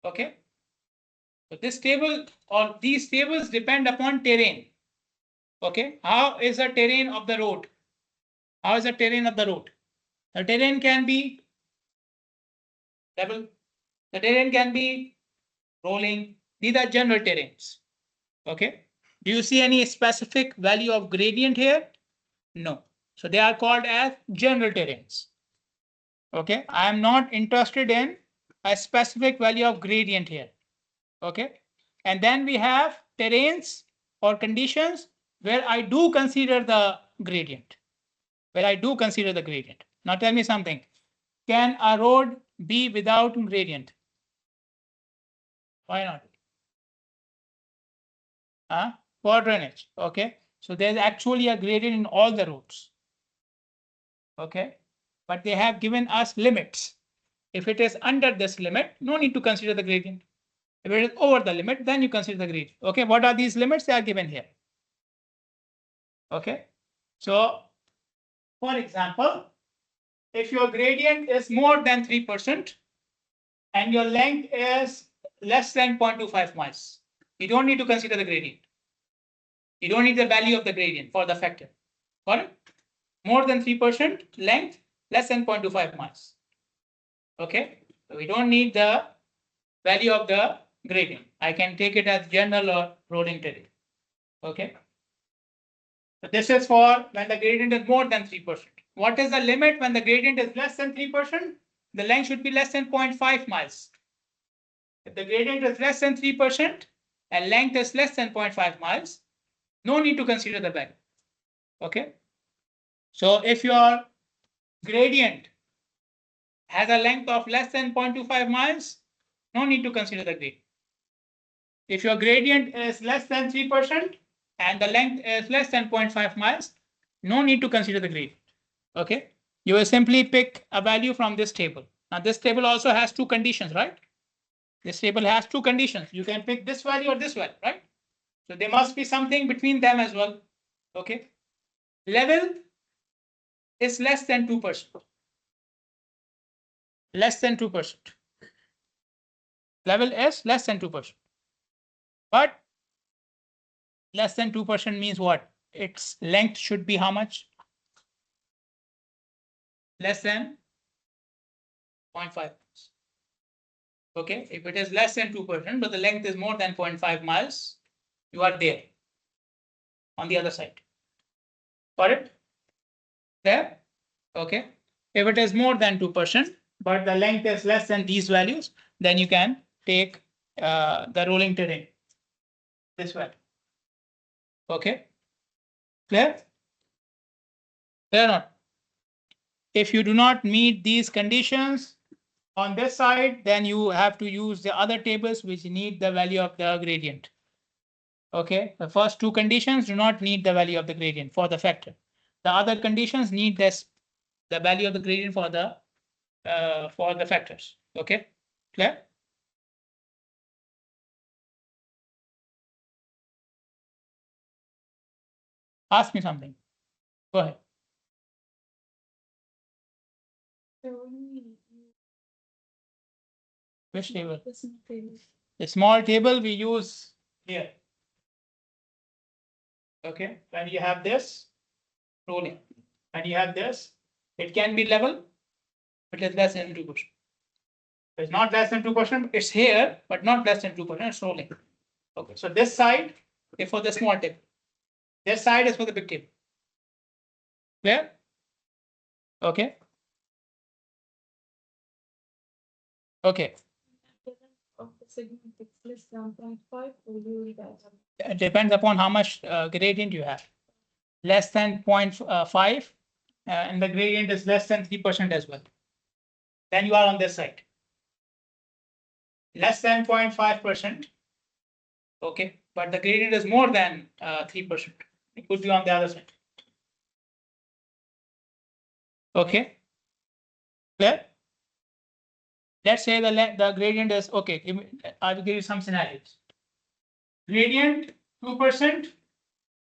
Okay. So this table or these tables depend upon terrain. Okay. How is the terrain of the road? How is the terrain of the road? The terrain can be level. The terrain can be rolling. These are general terrains. Okay. Do you see any specific value of gradient here? No. So they are called as general terrains. Okay. I am not interested in a specific value of gradient here. Okay. And then we have terrains or conditions where I do consider the gradient. Where I do consider the gradient. Now tell me something. Can a road be without gradient? Why not? For drainage. Okay. So there's actually a gradient in all the roads. Okay. But they have given us limits. If it is under this limit, no need to consider the gradient. If it is over the limit, then you consider the gradient. Okay. What are these limits? They are given here. Okay. So, for example, if your gradient is more than 3% and your length is less than 0.25 miles, you don't need to consider the gradient. You don't need the value of the gradient for the factor. Got it? More than 3% length, less than 0.25 miles. Okay. So we don't need the value of the gradient. I can take it as general or rolling terrain. Okay. So this is for when the gradient is more than 3%. What is the limit when the gradient is less than 3%? The length should be less than 0.5 miles. If the gradient is less than 3% and length is less than 0.5 miles, no need to consider the value. Okay. So if your gradient has a length of less than 0.25 miles, no need to consider the gradient. If your gradient is less than 3% and the length is less than 0.5 miles, no need to consider the gradient. Okay. You will simply pick a value from this table. Now this table also has two conditions, right? This table has two conditions. You can pick this value or this value, right? So there must be something between them as well. Okay. Level is less than 2%. Less than 2%. Level is less than 2%. But less than 2% means what? Its length should be how much? Less than 0.5. Okay, if it is less than 2%, but the length is more than 0.5 miles, you are there on the other side. Got it? There? Okay. If it is more than 2%, but the length is less than these values, then you can take the rolling terrain. This way. Okay. Clear? Clear or not? If you do not meet these conditions on this side, then you have to use the other tables which need the value of the gradient. Okay, the first two conditions do not need the value of the gradient for the factor. The other conditions need this, the value of the gradient for the factors. Okay, clear? Ask me something. Go ahead. Which table? The small table we use here. Okay, when you have this rolling, and you have this, it can be level, but it's less than 2%. It's not less than 2%, it's here, but not less than 2%, it's rolling. Okay, so this side is for the small table. This side is for the big table. Clear? Okay. Okay. Of the segment it's less than 0.5 or you It depends upon how much gradient you have. Less than 0.5 and the gradient is less than 3% as well. Then you are on this side. Less than 0.5%. Okay, but the gradient is more than 3%. It could be on the other side. Okay. Clear? Let's say the gradient is okay. I'll give you some scenarios. Gradient 2%,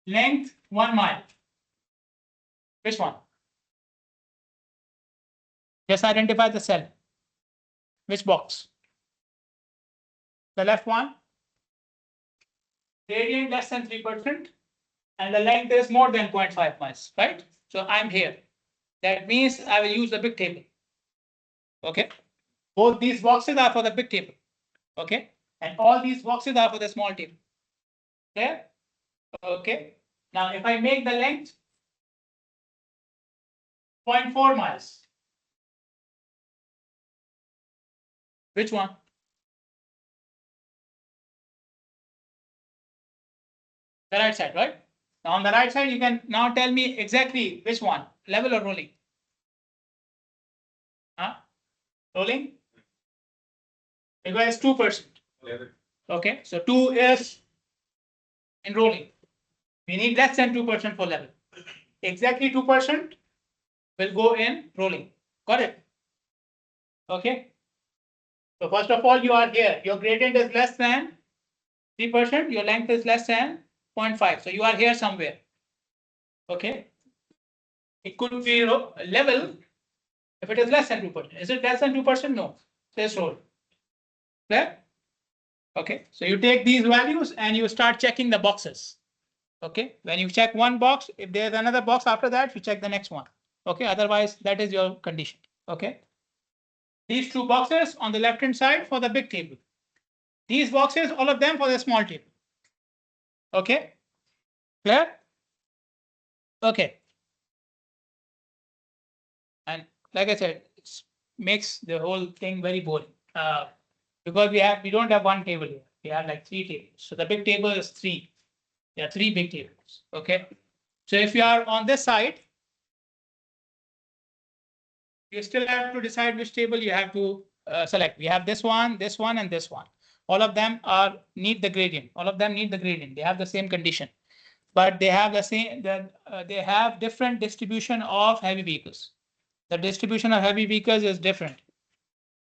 length 1 mile. Which one? Just identify the cell. Which box? The left one. Gradient less than 3%, and the length is more than 0.5 miles, right? So I'm here. That means I will use the big table. Okay. Both these boxes are for the big table. Okay. And all these boxes are for the small table. Clear? Okay. Now, if I make the length 0.4 miles, which one? The right side, right? Now, on the right side, you can now tell me exactly which one, level or rolling? Huh? Rolling? Because it's 2%. Okay, so 2 is in rolling. We need less than 2% for level. Exactly 2% will go in rolling. Got it? Okay. So first of all, you are here. Your gradient is less than 3%. Your length is less than 0.5. So you are here somewhere. Okay. It could be level if it is less than 2%. Is it less than 2%? No. Says roll. Clear? Okay. So you take these values and you start checking the boxes. Okay. When you check one box, if there's another box after that, you check the next one. Okay. Otherwise, that is your condition. Okay. These two boxes on the left hand side for the big table. These boxes, all of them for the small table. Okay. Clear? Okay. And like I said, it makes the whole thing very boring. Because we don't have one table here. We have like 3 tables. So the big table is 3. There are 3 big tables. Okay. So if you are on this side, you still have to decide which table you have to select. We have this one, and this one. All of them need the gradient. All of them need the gradient. They have the same condition, but they have the same. They have different distribution of heavy vehicles. The distribution of heavy vehicles is different.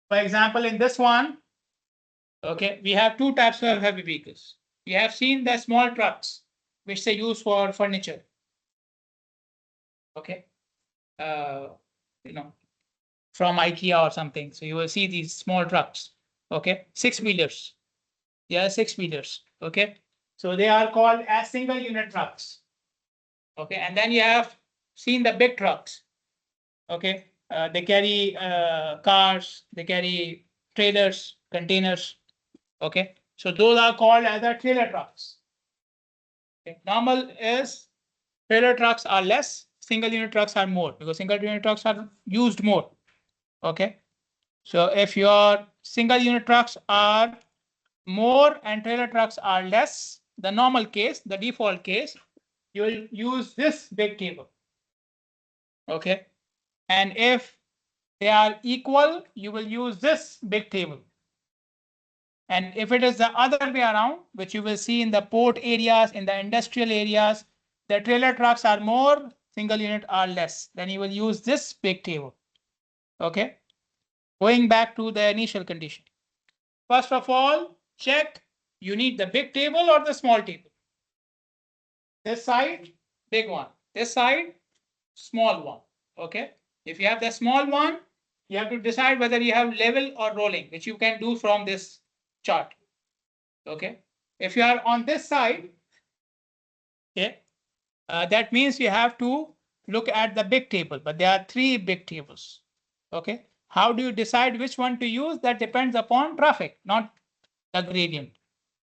For example, in this one, okay, we have 2 types of heavy vehicles. We have seen the small trucks, which they use for furniture. Okay, you know, from IKEA or something. So you will see these small trucks. Okay, 6-wheelers. They are 6-wheelers. Okay, so they are called as single unit trucks. Okay, and then you have seen the big trucks. Okay, they carry cars, they carry trailers, containers. Okay, so those are called as the trailer trucks. Okay. Normal is trailer trucks are less, single unit trucks are more because single unit trucks are used more. Okay, so if your single unit trucks are more and trailer trucks are less, the normal case, the default case, you will use this big table. Okay, and if they are equal, you will use this big table. And if it is the other way around, which you will see in the port areas, in the industrial areas, the trailer trucks are more, single unit are less, then you will use this big table. Okay, going back to the initial condition. First of all, check you need the big table or the small table. This side, big one. This side, small one. Okay, if you have the small one, you have to decide whether you have level or rolling, which you can do from this chart. Okay, if you are on this side, okay, that means you have to look at the big table, but there are 3 big tables. Okay, how do you decide which one to use? That depends upon traffic, not the gradient.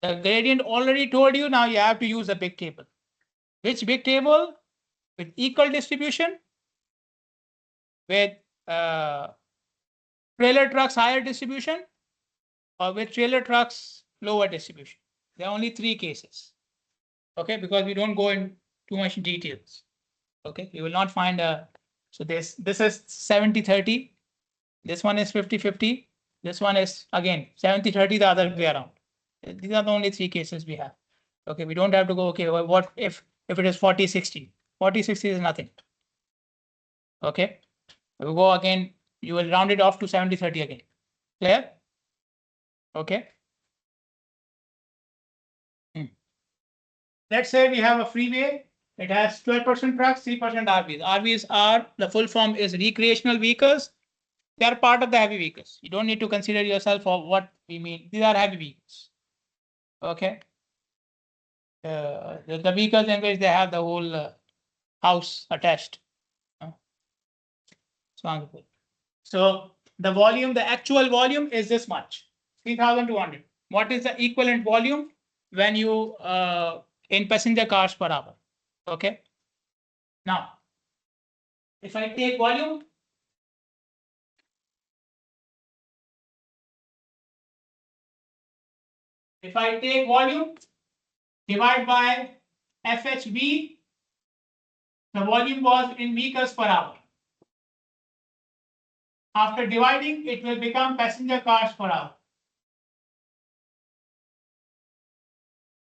The gradient already told you, now you have to use a big table. Which big table? With equal distribution, with trailer trucks higher distribution, or with trailer trucks lower distribution. There are only 3 cases. Okay, because we don't go in too much details. Okay, you will not find a, so this is 70-30, this one is 50-50, this one is again 70-30 the other way around. These are the only 3 cases we have. Okay, we don't have to go, okay, well, what if it is 40-60? 40-60 is nothing. Okay, we'll go again, you will round it off to 70-30 again. Clear? Okay. Let's say we have a freeway. It has 12% trucks, 3% RVs. RVs are, the full form is recreational vehicles. They are part of the heavy vehicles. You don't need to consider yourself for what we mean. These are heavy vehicles. Okay. The vehicles in which they have the whole house attached. So the volume, the actual volume is this much, 3,200. What is the equivalent volume when you in passenger cars per hour? Okay. Now, if I take volume, divide by FHV, the volume was in vehicles per hour. After dividing, it will become passenger cars per hour.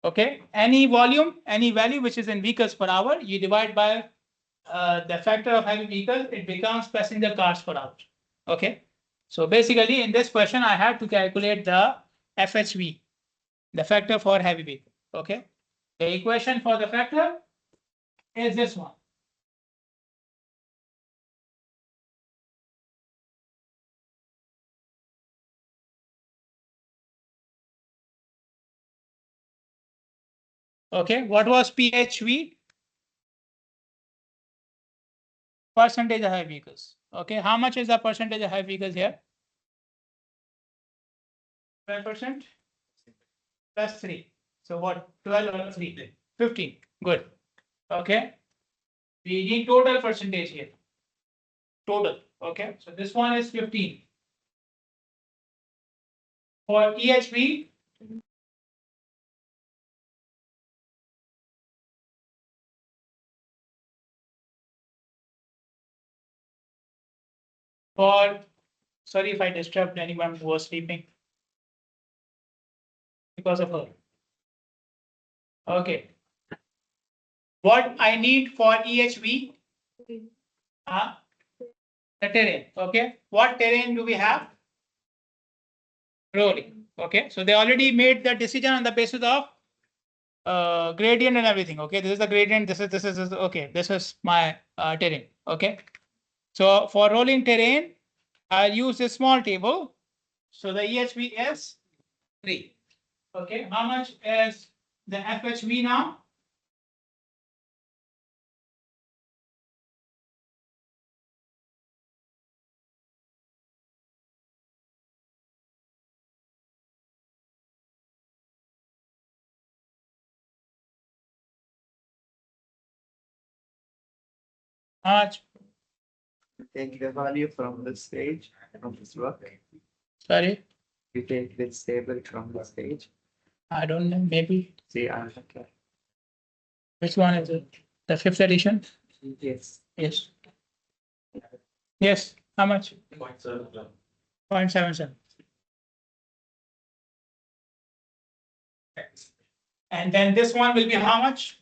Okay, any volume, any value which is in vehicles per hour, you divide by the factor of heavy vehicle, it becomes passenger cars per hour. Okay, so basically in this question, I have to calculate the FHV, the factor for heavy vehicle. Okay, the equation for the factor is this one. Okay, what was PHV? Percentage of heavy vehicles. Okay, how much is the percentage of heavy vehicles here? 12% plus 3. So what? 12 or 3? 15. Good. Okay. We need total percentage here. Total. Okay. So this one is 15. For EHV, sorry if I disturbed anyone who was sleeping because of her. Okay. What I need for EHV? The terrain. Okay. What terrain do we have? Rolling. Okay. So they already made the decision on the basis of gradient and everything. Okay. This is the gradient. This is okay. This is my terrain. Okay. So for rolling terrain, I'll use a small table. So the EHV is 3. Okay. How much is the FHV now? How much? Take the value from the stage, from this work. Sorry, You take this table from the stage. I don't know. Maybe See, okay. which one is it? The 5th edition? Yes. Yes. Yes. How much? 0.77. 0.77. And then this one will be how much?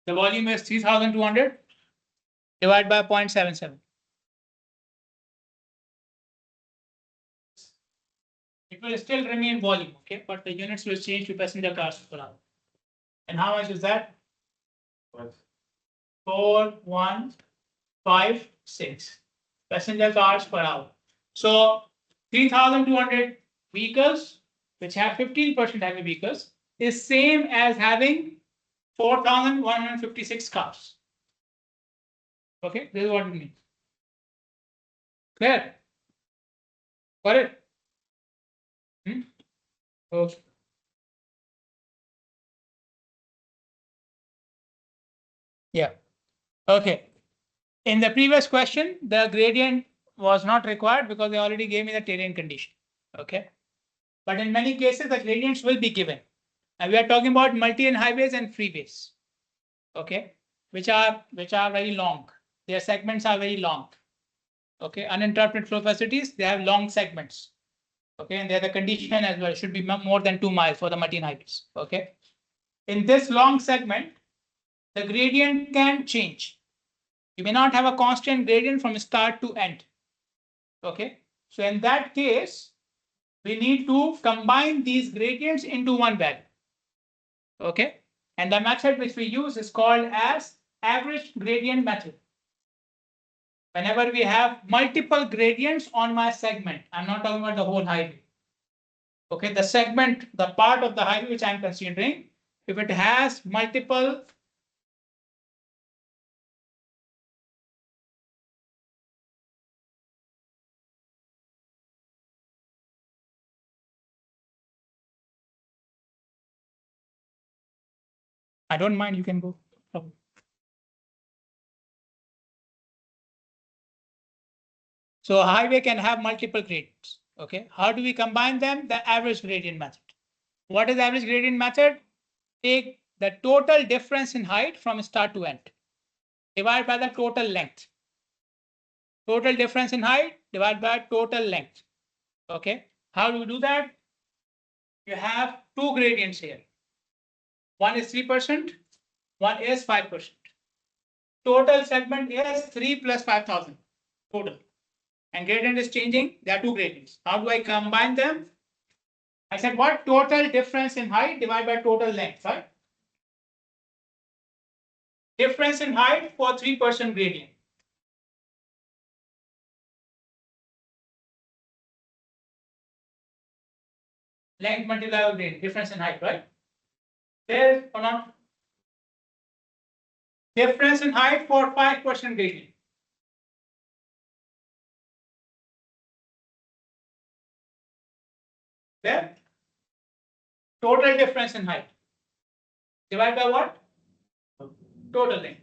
The volume is 3,200 divided by 0.77. It will still remain volume, okay, but the units will change to passenger cars per hour. And how much is that? 4156 passenger cars per hour. So 3,200 vehicles which have 15% heavy vehicles is same as having 4,156 cars. Okay, this is what it means. Clear? Got it? Okay. Yeah. Okay. In the previous question, the gradient was not required because they already gave me the terrain condition. Okay. But in many cases, the gradients will be given. And we are talking about multi-lane highways and freeways. Okay. Which are very long. Their segments are very long. Okay. Uninterrupted flow facilities, they have long segments. Okay. And they're the condition as well. It should be more than 2 miles for the multi-lane highways. Okay. In this long segment, the gradient can change. You may not have a constant gradient from start to end. Okay, so in that case, we need to combine these gradients into one value. Okay, and the method which we use is called as average gradient method. Whenever we have multiple gradients on my segment, I'm not talking about the whole highway. Okay, the segment, the part of the highway which I'm considering, if it has multiple I don't mind, you can go. So a highway can have multiple gradients. Okay, how do we combine them? The average gradient method. What is average gradient method? Take the total difference in height from start to end, divide by the total length. Total difference in height divided by total length. Okay, how do we do that? You have two gradients here. One is 3%, one is 5%. Total segment is 3 plus 5,000 total. And gradient is changing. There are two gradients. How do I combine them? I said what? Total difference in height divided by total length, right? Difference in height for 3% gradient. Length multiplied by gradient, difference in height, right? There or not? Difference in height for 5% gradient. There. Total difference in height. Divided by what? Total length.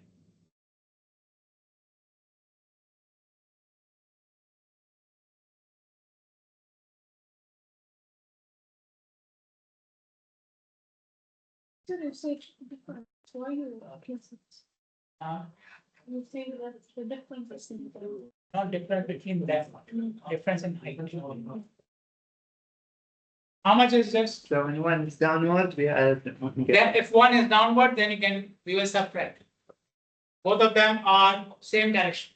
So you say different. Why you guess it? You say that the difference is in the. Not difference between them. Difference in height. How much is this? So when one is downward, we have. Then if one is downward, then we will subtract. Both of them are same direction.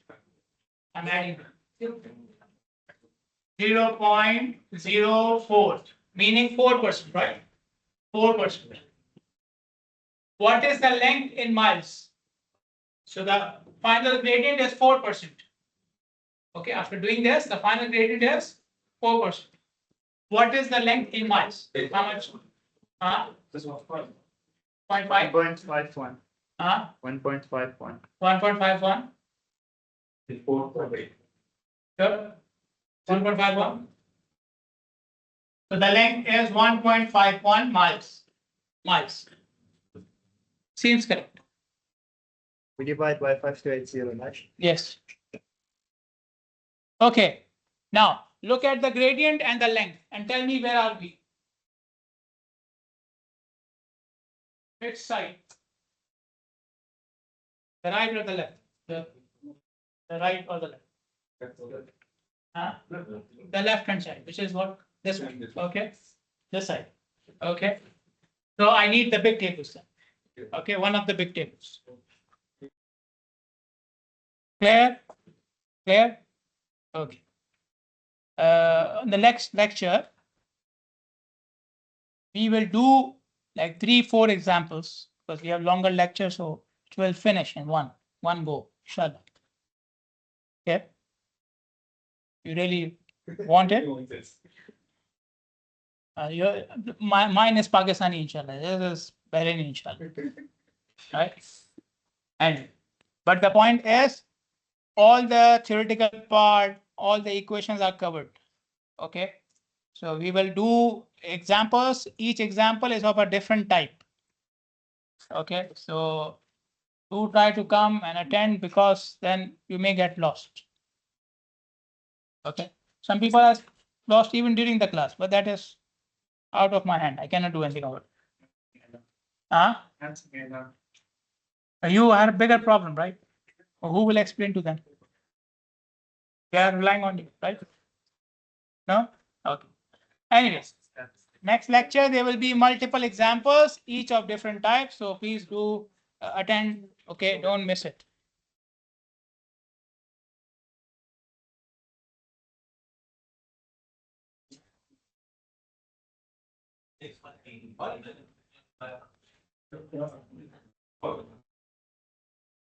I'm adding 0.04, meaning 4%, right? 4%. What is the length in miles? So the final gradient is 4%. Okay, after doing this, the final gradient is 4%. What is the length in miles? How much? 0.5. 1.51. 1.51. 1.51. Sure. 1.51. So the length is 1.51 miles. Seems correct. We divide by 5280, right? Yes. Okay. Now look at the gradient and the length and tell me where are we? Which side? The right or the left? The right or the left? The left hand side, which is what? This one. Okay. This side. Okay. So I need the big tables then. Okay, one of the big tables. Clear? Clear? Okay. In the next lecture, we will do like 3-4 examples because we have longer lectures, so it will finish in one go. Inshallah. Okay. You really want it? Mine is Pakistani, inshallah. This is Bahraini, inshallah. Right? And but the point is, all the theoretical part, all the equations are covered. Okay. So we will do examples. Each example is of a different type. Okay. So do try to come and attend because then you may get lost. Okay. Some people are lost even during the class, but that is out of my hand. I cannot do anything about it. You have a bigger problem, right? Who will explain to them? They are relying on you, right? No? Okay. Anyways, next lecture, there will be multiple examples, each of different types. So please do attend. Okay, don't miss it. It's